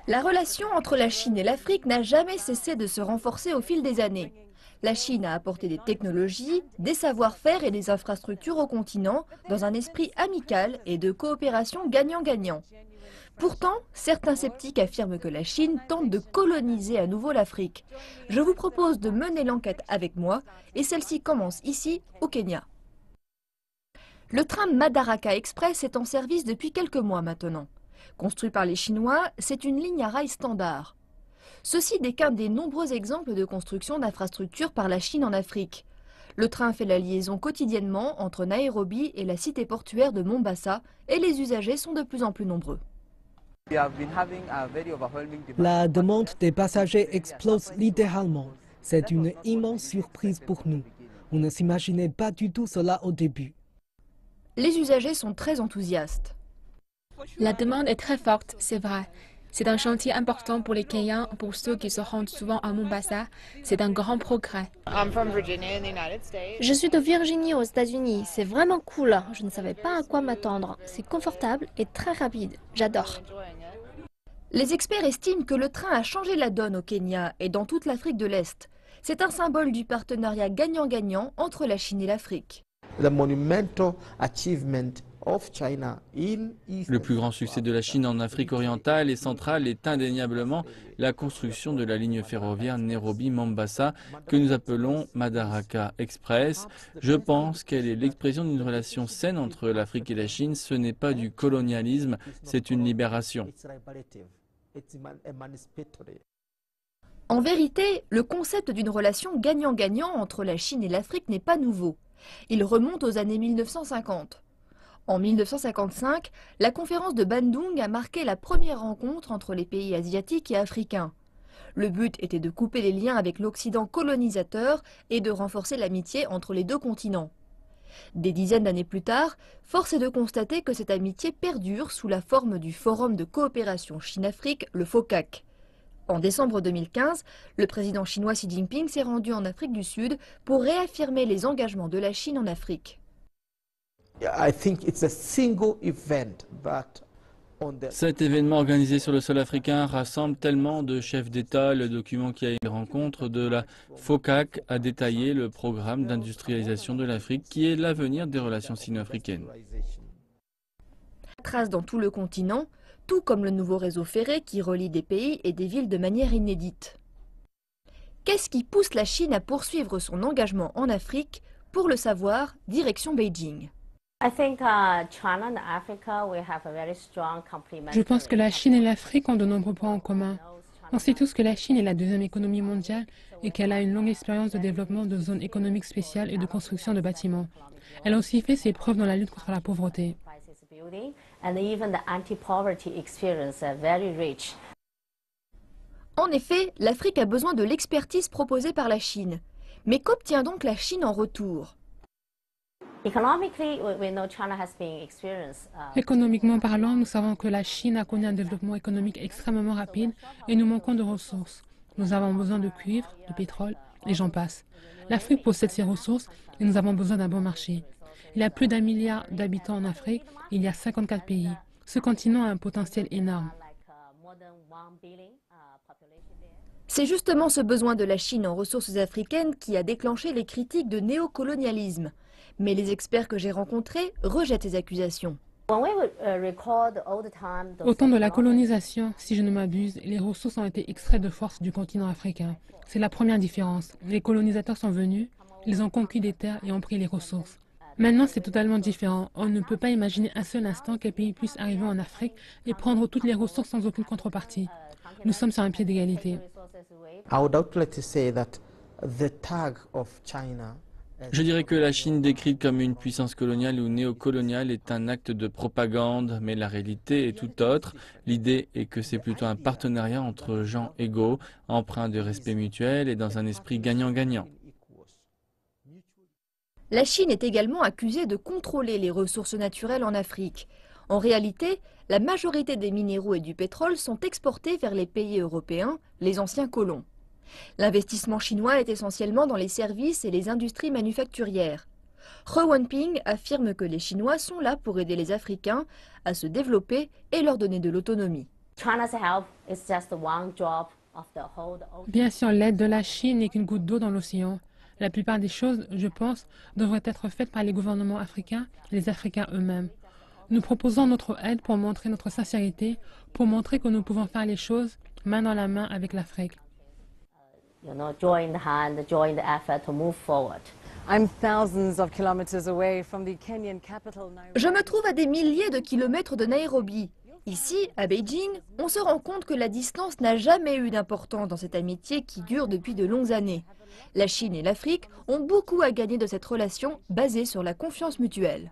La relation entre la Chine et l'Afrique n'a jamais cessé de se renforcer au fil des années. La Chine a apporté des technologies, des savoir-faire et des infrastructures au continent dans un esprit amical et de coopération gagnant-gagnant. Pourtant, certains sceptiques affirment que la Chine tente de coloniser à nouveau l'Afrique. Je vous propose de mener l'enquête avec moi et celle-ci commence ici, au Kenya. Le train Madaraka Express est en service depuis quelques mois maintenant. Construit par les Chinois, c'est une ligne à rails standard. Ceci n'est qu'un des nombreux exemples de construction d'infrastructures par la Chine en Afrique. Le train fait la liaison quotidiennement entre Nairobi et la cité portuaire de Mombasa et les usagers sont de plus en plus nombreux. La demande des passagers explose littéralement. C'est une immense surprise pour nous. On ne s'imaginait pas du tout cela au début. Les usagers sont très enthousiastes. La demande est très forte, c'est vrai. C'est un chantier important pour les Kenyans, pour ceux qui se rendent souvent à Mombasa. C'est un grand progrès. Je suis de Virginie aux États-Unis. C'est vraiment cool. Je ne savais pas à quoi m'attendre. C'est confortable et très rapide. J'adore. Les experts estiment que le train a changé la donne au Kenya et dans toute l'Afrique de l'Est. C'est un symbole du partenariat gagnant-gagnant entre la Chine et l'Afrique. Le plus grand succès de la Chine en Afrique orientale et centrale est indéniablement la construction de la ligne ferroviaire Nairobi-Mombasa que nous appelons Madaraka Express. Je pense qu'elle est l'expression d'une relation saine entre l'Afrique et la Chine. Ce n'est pas du colonialisme, c'est une libération. En vérité, le concept d'une relation gagnant-gagnant entre la Chine et l'Afrique n'est pas nouveau. Il remonte aux années 1950. En 1955, la conférence de Bandung a marqué la première rencontre entre les pays asiatiques et africains. Le but était de couper les liens avec l'Occident colonisateur et de renforcer l'amitié entre les deux continents. Des dizaines d'années plus tard, force est de constater que cette amitié perdure sous la forme du Forum de coopération Chine-Afrique, le FOCAC. En décembre 2015, le président chinois Xi Jinping s'est rendu en Afrique du Sud pour réaffirmer les engagements de la Chine en Afrique. Cet événement organisé sur le sol africain rassemble tellement de chefs d'État. Le document qui a une rencontre de la FOCAC a détaillé le programme d'industrialisation de l'Afrique qui est l'avenir des relations sino-africaines. Trace dans tout le continent, tout comme le nouveau réseau ferré qui relie des pays et des villes de manière inédite. Qu'est-ce qui pousse la Chine à poursuivre son engagement en Afrique? Pour le savoir, direction Beijing. Je pense que la Chine et l'Afrique ont de nombreux points en commun. On sait tous que la Chine est la deuxième économie mondiale et qu'elle a une longue expérience de développement de zones économiques spéciales et de construction de bâtiments. Elle a aussi fait ses preuves dans la lutte contre la pauvreté. En effet, l'Afrique a besoin de l'expertise proposée par la Chine. Mais qu'obtient donc la Chine en retour? Économiquement parlant, nous savons que la Chine a connu un développement économique extrêmement rapide et nous manquons de ressources. Nous avons besoin de cuivre, de pétrole et j'en passe. L'Afrique possède ces ressources et nous avons besoin d'un bon marché. Il y a plus d'1 milliard d'habitants en Afrique et il y a 54 pays. Ce continent a un potentiel énorme. C'est justement ce besoin de la Chine en ressources africaines qui a déclenché les critiques de néocolonialisme. Mais les experts que j'ai rencontrés rejettent ces accusations. Au temps de la colonisation, si je ne m'abuse, les ressources ont été extraites de force du continent africain. C'est la première différence. Les colonisateurs sont venus, ils ont conquis des terres et ont pris les ressources. Maintenant, c'est totalement différent. On ne peut pas imaginer un seul instant qu'un pays puisse arriver en Afrique et prendre toutes les ressources sans aucune contrepartie. Nous sommes sur un pied d'égalité. Je dirais que la Chine décrite comme une puissance coloniale ou néocoloniale est un acte de propagande, mais la réalité est tout autre. L'idée est que c'est plutôt un partenariat entre gens égaux, empreint de respect mutuel et dans un esprit gagnant-gagnant. La Chine est également accusée de contrôler les ressources naturelles en Afrique. En réalité, la majorité des minéraux et du pétrole sont exportés vers les pays européens, les anciens colons. L'investissement chinois est essentiellement dans les services et les industries manufacturières. He Wenping affirme que les Chinois sont là pour aider les Africains à se développer et leur donner de l'autonomie. Bien sûr, l'aide de la Chine n'est qu'une goutte d'eau dans l'océan. La plupart des choses, je pense, devraient être faites par les gouvernements africains et les Africains eux-mêmes. Nous proposons notre aide pour montrer notre sincérité, pour montrer que nous pouvons faire les choses main dans la main avec l'Afrique. Join the effort to move forward. Je me trouve à des milliers de kilomètres de Nairobi. Ici, à Beijing, on se rend compte que la distance n'a jamais eu d'importance dans cette amitié qui dure depuis de longues années. La Chine et l'Afrique ont beaucoup à gagner de cette relation basée sur la confiance mutuelle.